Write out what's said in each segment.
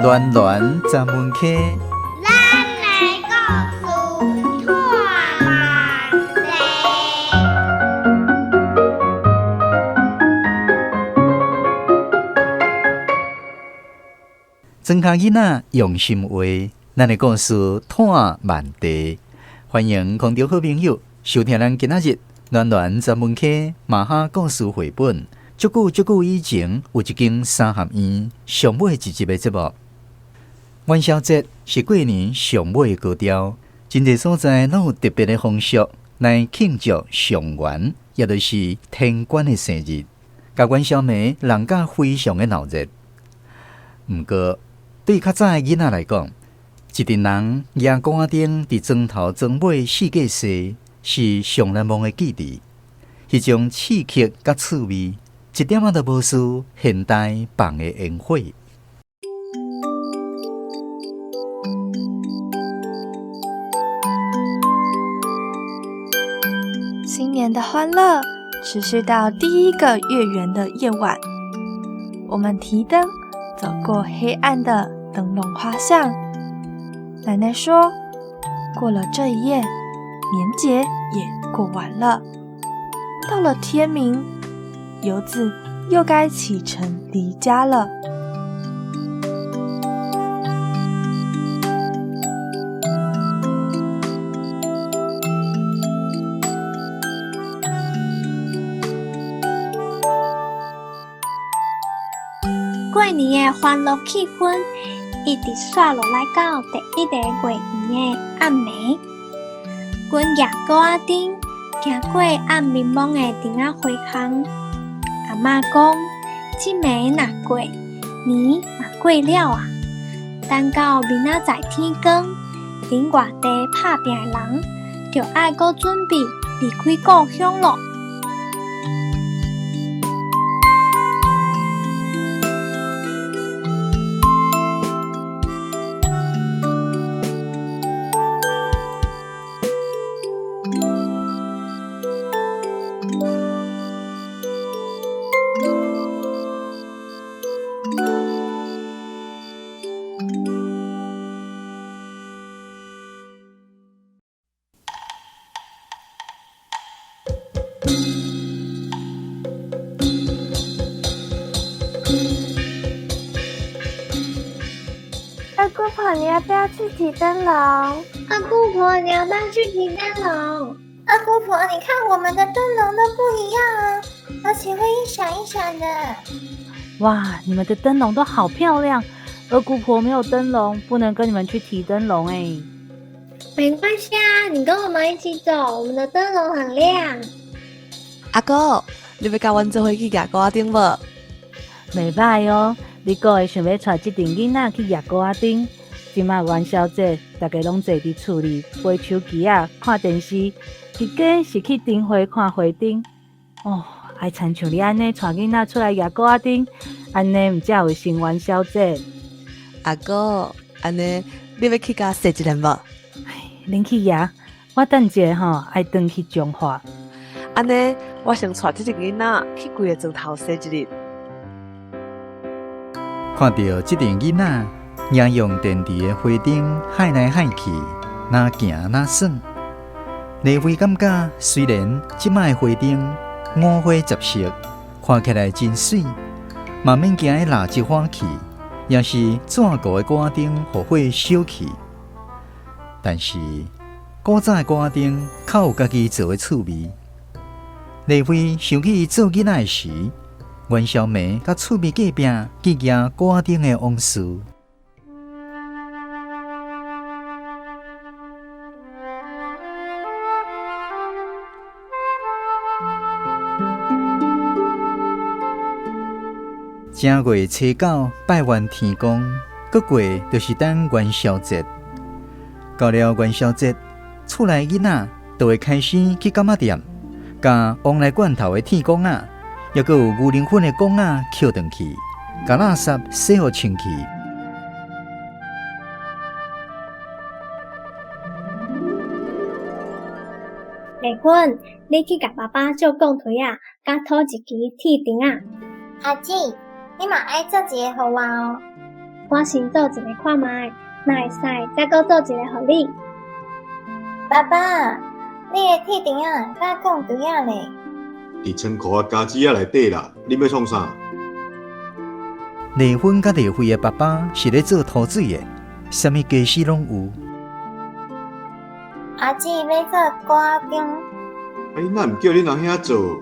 暖暖十门课，咱来故事看万世。庄脚囡仔用心话，咱的故事探万地。欢迎空中好朋友收听咱今仔日暖暖十门课马哈故事绘本。足久以前，有一间三合院上尾一集的节目。元宵节是过年上尾的高潮，真侪所在拢有特别的风俗来庆祝上元，也就是天官的生日。甲元宵暝人家非常的闹热。毋过，对较早的囡仔来讲，一群人夜官顶伫庄头庄尾四界踅，是上难忘的记忆。迄种刺激甲趣味，一点仔都无输现代放的烟火。新年的欢乐持续到第一个月圆的夜晚，我们提灯走过黑暗的灯笼花巷。奶奶说，过了这一夜，年节也过完了。到了天明，游子又该启程离家了。过年的欢乐气氛一直刷落来到第一个月圆的暗暝。阮爷姑仔顶行过暗迷蒙的灯仔花巷，阿嬷讲，这暝若过，年嘛过了啊。等到明仔载天光，恁外地打拼的人就爱搁准备离开故乡咯。二姑婆，你要不要去提灯笼？二姑婆，你要不要去提灯笼？二姑婆，你看我们的灯笼都不一样啊，而且会一闪一闪的。哇，你们的灯笼都好漂亮！二姑婆没有灯笼，不能跟你们去提灯笼哎。没关系啊，你跟我们一起走，我们的灯笼很亮。阿哥，你要跟阮做伙去夜姑仔顶无？袂歹哦，你阁会想要带这群囡仔去夜姑仔顶？即马元宵节，大家拢坐伫厝里买手机啊，看电视。伫家是去灯会看花灯。哦，爱亲像你安尼带囡仔出来夜姑仔顶，安尼毋才有成元宵节。阿哥，安尼你要去甲踅一轮无？恁去呀，我等者吼爱转去彰化。安尼，我先带这群囡仔去规个庄头踅一日。看到这群囡仔也用电池的花灯海来海去，哪行哪耍。丽慧感觉，虽然即摆花灯五花十色，看起来真水，嘛免惊的蜡烛花去，也是怎个的歌灯互火烧去。但是古早的歌灯较有家己做的趣味。丽慧想起做囡仔时，元宵暝甲厝边隔壁去举歌灯的往事。正月初九拜完天公，搁过就是等元宵节。到了元宵节，厝内囡仔就会开始去柑仔店，甲往来罐头的铁公仔，也搁有牛奶粉的公仔捡转去，甲垃圾洗互清气。丽芬，你去甲爸爸做贡腿啊，甲讨一支铁钉啊。阿姊，你嘛爱做一个互我哦。我先做一个看卖，若会使再搁做一个互你。爸爸，你的铁钉啊，甲讲对啊咧。伫仓库啊家己仔内底啦，你要创啥？丽芬甲丽慧的爸爸是咧做土水的，啥物家私拢有。阿姊要做歌丁，哪毋叫恁阿兄做？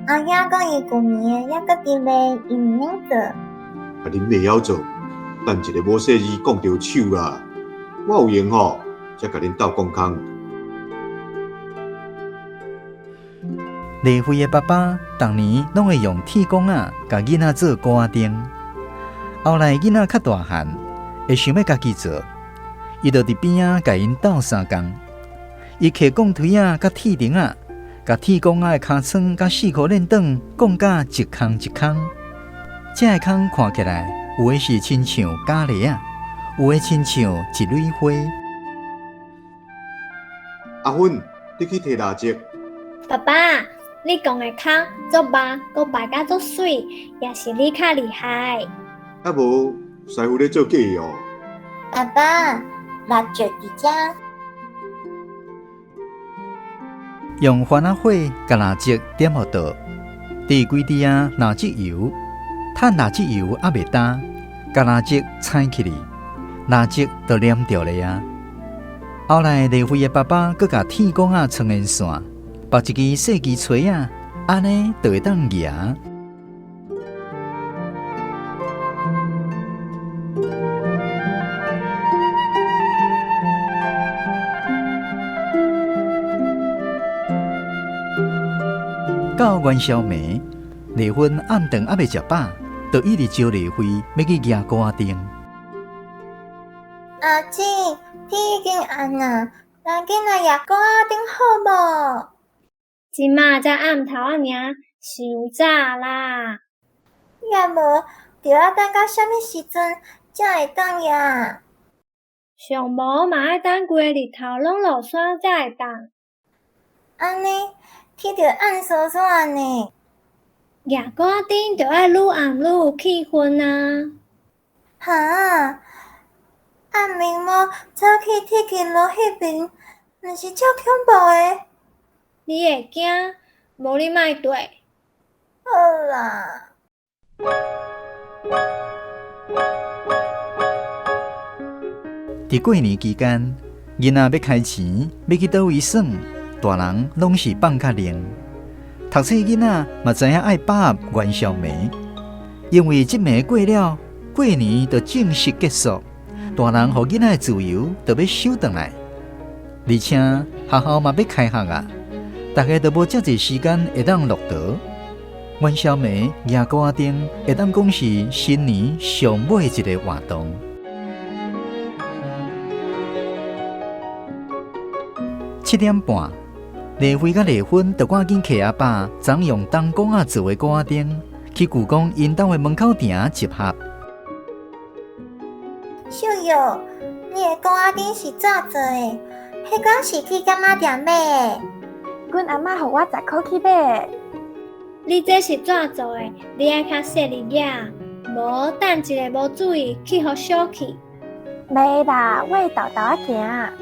阿兄讲伊旧年还搁伫咧，伊毋免做。恁袂晓做，等一个无细字讲着手啦。我有闲吼，才甲恁斗讲空。丽慧的爸爸逐年拢会用铁工仔甲囡仔做歌钉，后来囡仔较大汉，会想要家己做，伊就伫边仔甲因斗相共。伊摕钢槌仔甲铁钉仔，甲铁工仔的尻川甲四颗链长钢甲一空一空。这个空看起来有的是亲像假梨仔，有的亲像一蕊花。阿芬，你去摕蜡烛。爸爸，你讲的空足肉，搁摆甲足水，也是你较厉害。啊无，师傅咧做假哦。爸爸，蜡烛伫遮。用番仔火甲蜡烛点互倒，滴几滴啊蜡烛油，趁蜡烛油还袂干，甲蜡烛踩起哩，蜡烛就黏着咧啊。后来丽慧的爸爸搁甲铁管仔穿连线，绑一支细支锤啊，安尼就会当举。到元宵暝，丽芬暗顿还袂食饱，就一直招丽慧要去举歌仔钉。阿姊，天已经暗啊，咱紧来举歌仔钉好无？即马才暗头仔尔，伤早啦。也无，着要等到啥物时阵才会当呀？上无嘛爱等规个日头拢落山才会当。安尼天着暗刷刷呢。举歌仔钉着爱愈暗愈有气氛啊！哈，暗暝无走去铁桥路迄边，那是超恐怖的。你会惊？无你莫对。好啦。伫过年期间，囡仔要开钱，要去倒位耍，大人拢是放假零。读册囡仔嘛知影爱把握元宵暝，因为即暝过了，过年就正式结束，大人互囡仔的自由就要收回来。而且学校嘛要开学啊，大家都无遮济时间会当落堂。元宵暝举歌仔钉会当讲是新年上尾一个活动。7点半，丽慧甲丽芬就赶紧摕阿爸昨用灯光仔做的歌仔钉，去故宫因兜的门口埕集合。秀友，你的歌仔钉是怎做的？迄个是去干妈店买的。阮阿嬷互我10块去买。你这是怎做的？你爱较细粒举，无等一个无注意去互小去。袂啦，我会豆豆仔行。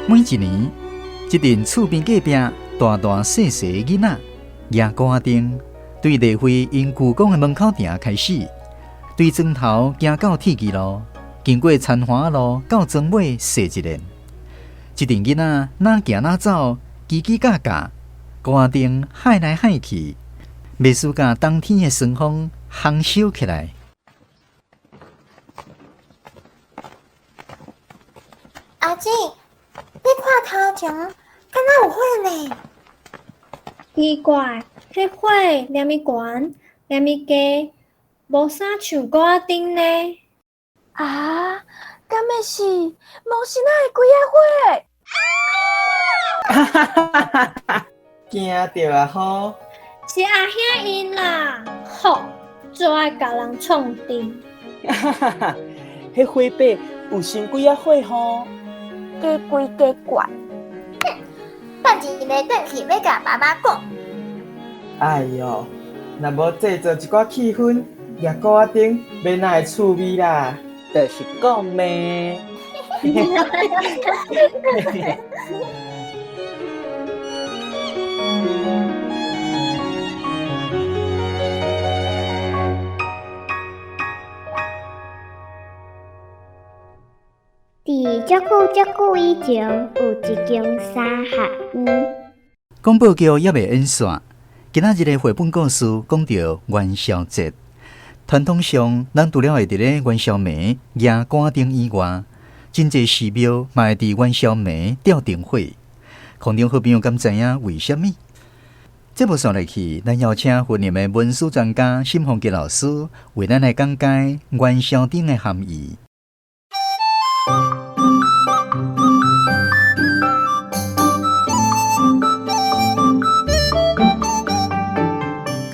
每一年，一阵厝边隔壁大大细细的囡仔举歌仔钉，对丽慧因故宫的门口埕开始，对庄头行到铁骑路，经过参花路到庄尾踅一连。一阵囡仔哪行哪走，叽叽嘎嘎，歌仔钉海来海去，袂输甲冬天的霜风烘烧起来。阿姊，你看头前，敢若有火呢？奇怪，迄火念咪悬，念咪低，无啥像歌仔钉呢？啊，敢会是无是哪会规个火？哈哈哈哈！惊着啊吼！是阿兄因啦，吼，最爱甲人创治。哈哈哈！迄火把有生几啊火吼？加规加怪。等一个转去要甲爸爸讲。哎哟，若无制造一寡气氛，牙膏仔顶要哪会趣味啦？就是讲咩？伫足久以前，有一间三合院。广播剧也未演线，今仔日的绘本故事讲到元宵节。传统上，咱除了会伫咧元宵暝举竿灯以外，真侪寺庙嘛会伫元宵暝吊灯火。空中好朋友敢知影为虾米？节目上来去，咱邀请训练的文史专家沈宏杰老师为咱来讲解元宵灯的含义。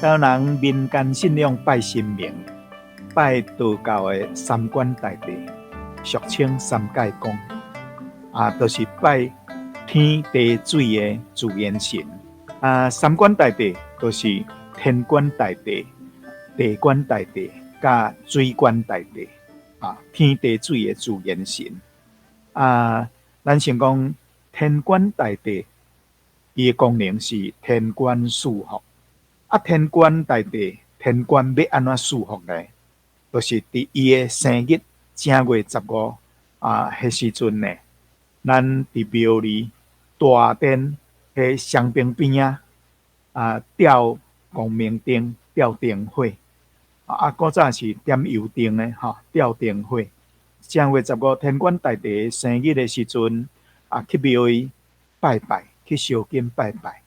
台湾人民间信仰拜神明，拜道教的三官大帝，俗称三界公，就是拜天地水的自然神。三官大帝就是天官大帝、地官大帝、甲水官大帝。天地水的自然神。咱先讲天官大帝，伊的功能是天官赐福。天官大帝，天官要安怎赐福呢？就是伫伊的生日正月15，迄时阵呢，咱伫庙里大殿迄香槟边吊光明灯、吊灯火。古早是点油灯的吊灯火。正月15，天官大帝生日的时阵，去庙里拜拜，去烧金拜拜。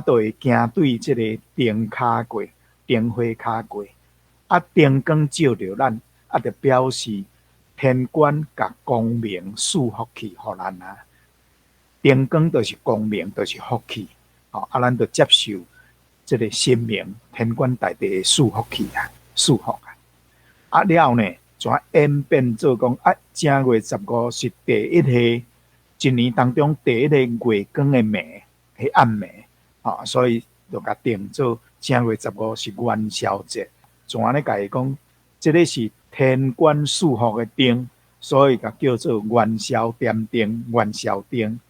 就会行对即个灯骹过，灯火骹过，灯光照着咱，就表示天官甲光明赐福气互咱啊。灯光就是光明，就是福气，咱就接受即个神明天官大帝的赐福气赐福了后呢，怎演变做讲正月15是第一个一年当中第一个月光的暝，迄暗暝。所以就甲定做正月15是元宵节。怎咧甲伊讲，这个是天官赐福的灯，所以甲叫做元宵点灯、元宵灯。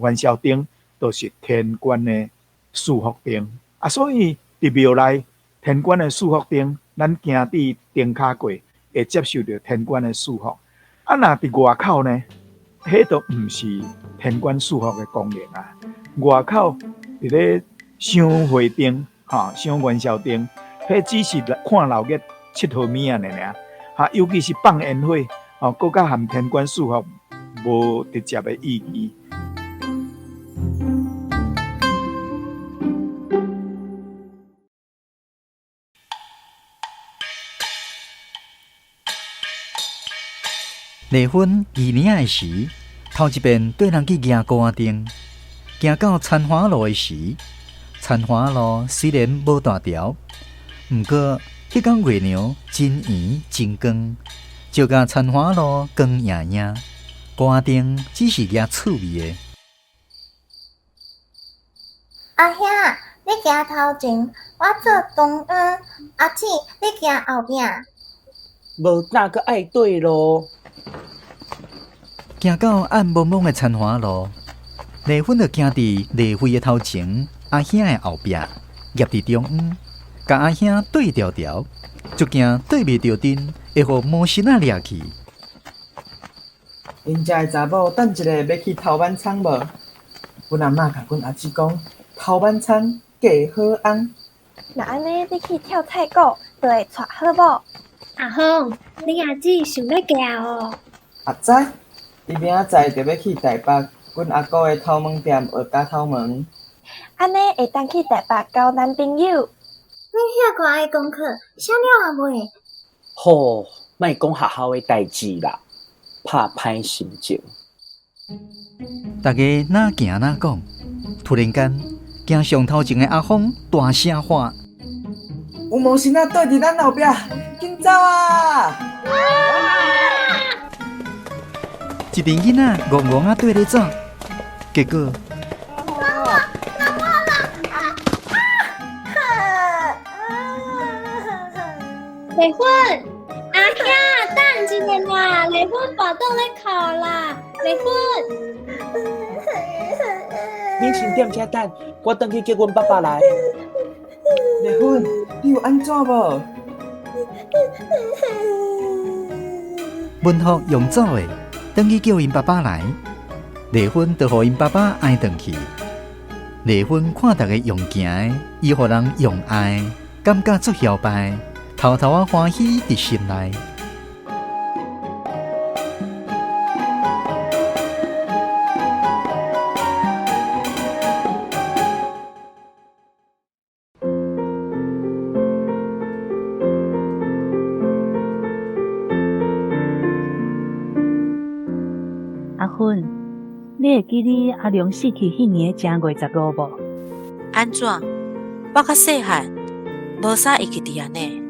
元宵灯都是天官的赐福灯。所以伫庙内天官的赐福灯，咱行伫灯骹过，会接受到天官的赐福。若伫外口呢，迄都毋是天官赐福的功能啊。外口伫咧香花灯，香元宵灯，迄只是看闹热佚佗物尔。尤其是放烟火，搁较含天官赐福无直接的意义。离婚2年的时，头一遍对人去举高仔灯，行到参花路的时。参花路虽然无大条，毋过迄天月亮真圆真光，照甲参花路光莹莹。高仔灯只是举趣味的。阿兄，你行头前，我做东岸；阿姊，你行后壁。无哪个爱对咯？行到暗蒙蒙的参花路，丽芬就行伫丽慧的头前。阿兄的后壁，夹伫中央，甲阿兄对调调，就惊对袂着阵，会互魔神掠去。因遮的查某等一下要去头晚仓无？阮阿嬷甲阮阿姊讲，头晚仓嫁好翁。那安尼你去跳太鼓，就会娶好某。阿峰，你阿姊想要嫁哦？阿知，伊明仔载就要去台北，阮阿姑的头毛店学假头毛。安尼会当去台北交男朋友。你遐悬的功课写了啊未？吼，莫讲学校的代志啦，拍歹心情。大家哪行哪讲，突然间，行上头前的阿峰大声喊：“有魔神对伫咱后壁，紧走啊！”一群囡仔戆戆啊对咧走，结果。丽芬，阿兄，等一下啦，丽芬爸倒咧哭啦，丽芬。你先踮遮等，我等去叫阮爸爸来。丽芬，你有安怎无？文福用走的，等去叫因爸爸来。丽芬就互因爸爸爱转去。丽芬看大家用行的，伊互人用爱，感觉足摇摆，偷偷啊欢喜伫心内。阿芬，你会记你阿良死去迄年的正月15无？安怎？我较细汉，无啥会记得安尼。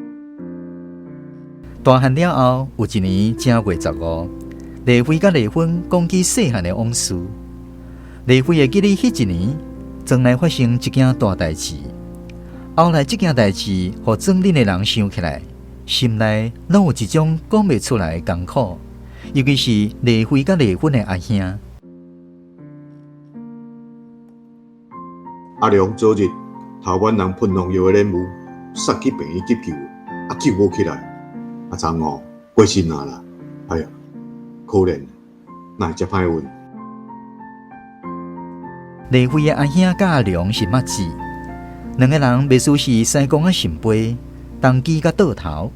大汉了后，有一年正月15，丽妃甲丽芬讲起细汉的往事。丽妃会记得迄一年，庄内发生一件大代志。后来这件代志，互庄里的人想起来，心内拢有一种讲袂出来的艰苦。尤其是丽妃甲丽芬的阿兄。阿良昨日头晚人喷农药的任务，杀去病院急救，救无起来。昨午过身啊啦！哎呀，可怜，哪会遮歹运？丽妃的阿兄甲阿良是孖子，两个人袂输是西公啊神杯，当机甲倒头。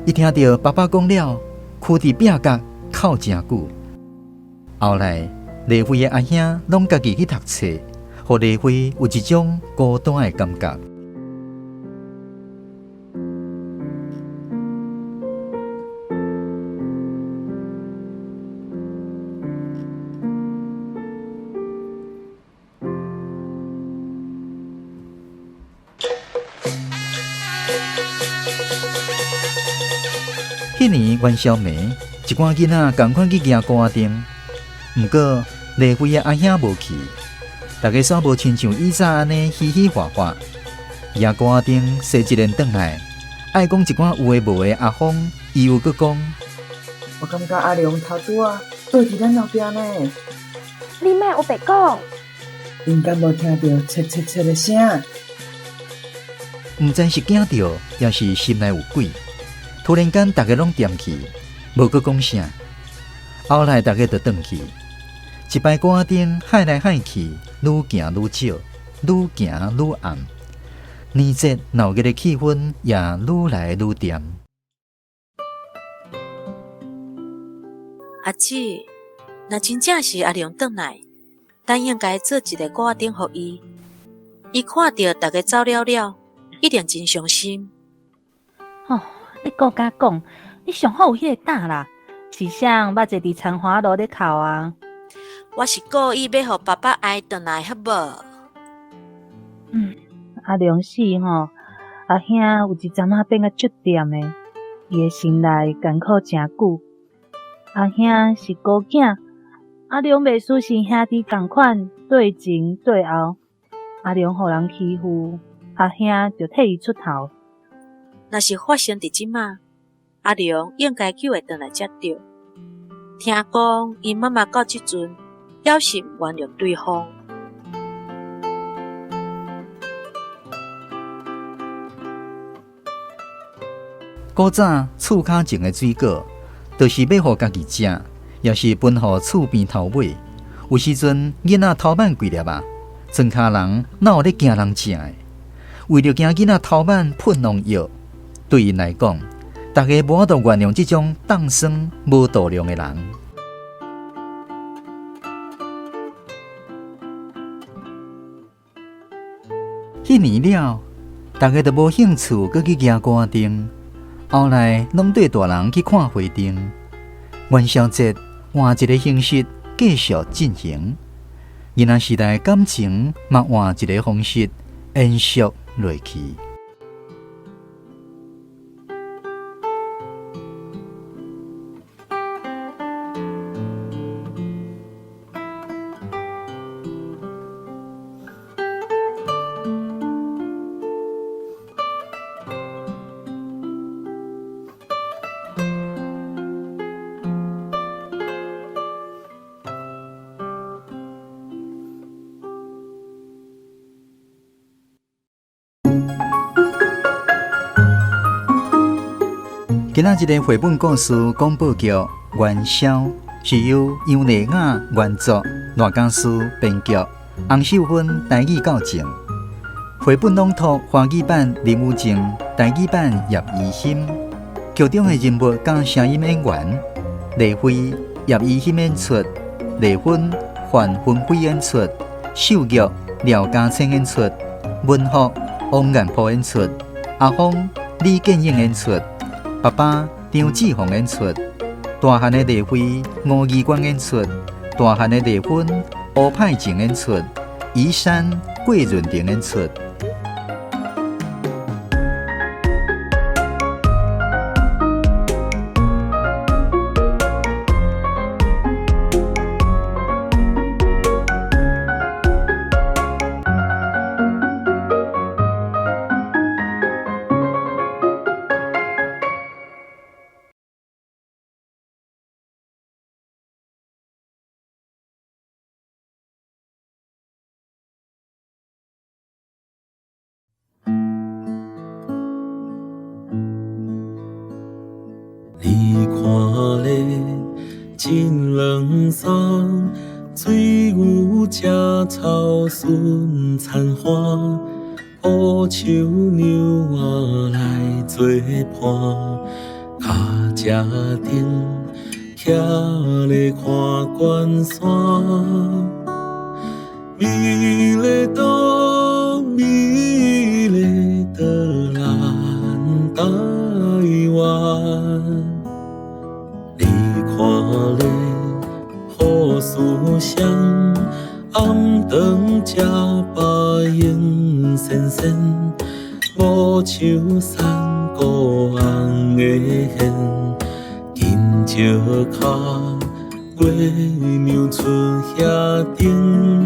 一听到爸爸讲了，躯伫壁角哭真久。后来，丽妃的阿兄拢家己去读册，互丽妃有一种孤单的感觉。迄年元宵暝，一寡囡仔共款去行歌灯，毋过丽妃的阿兄无去，大家煞无亲像以前安尼嘻嘻哈哈。行歌灯踅一连转来，爱讲一寡有诶无诶阿芳，伊又阁讲：我感觉阿良头拄啊倒伫咱后壁呢。你莫有白讲，应该无听到切切切的声。毋知是惊到，抑是心内有鬼。突然间，大家拢点去，无阁讲啥。后来大家就转去，一排歌灯喊来喊去，愈行愈少，愈行愈暗。年节闹热的气氛也愈来愈甜。阿姊，若真正是阿良转来，咱应该做一个歌灯互伊。伊看到大家走了了，一定真伤心。哦，你搁甲讲，你上好有迄个胆啦，是啥捌坐伫残花路咧哭啊？我是故意要互爸爸爱转来，好无？阿良死吼，阿兄有一阵仔变甲足掂的，伊的心内艰苦真久。阿兄是孤囝，阿良袂输是兄弟共款对前对后。阿良互人欺负，阿兄就替伊出头。若是发生伫即马，阿良应该救会转来才对。听讲伊妈妈到即阵还是原谅对方。古早厝骹前的水果，就是要互家己食，也是分互厝边头尾。有时阵囡仔头挽几粒啊，庄骹人哪有咧惊人食的？为着惊囡仔头挽喷农药，对因来讲，大家无法度原谅这种当生无度量的人。迄年了，大家都无兴趣搁去行歌灯。后来拢对大人去看花灯，元宵节换一个形式继续进行。囡仔时代感情嘛换一个方式延续落去。今仔日的绘本故事广播剧《元宵》是由杨丽雅原作，赖江书编剧，洪秀芬台语校正。绘本朗读华语版林武正，台语版叶怡欣。剧中的人物甲声音演员：丽辉、叶怡欣演出，丽芬、范芬辉演出，秀玉、廖家清演出，文福、王彦甫演出，阿峰、李建英演出，爸爸张志宏演出，大汉的丽辉、吴义光演出，大汉的丽芬、吴派静演出，宜山、桂润婷演出。你看咧，真冷霜，水牛食草顺残花，乌树牛仔来做伴，脚车顶徛咧看关山，美丽岛，美丽的咱台湾。看咧，雨丝香，暗顿吃白烟闪闪，五树山孤红的hen，金石脚，月娘出遐顶。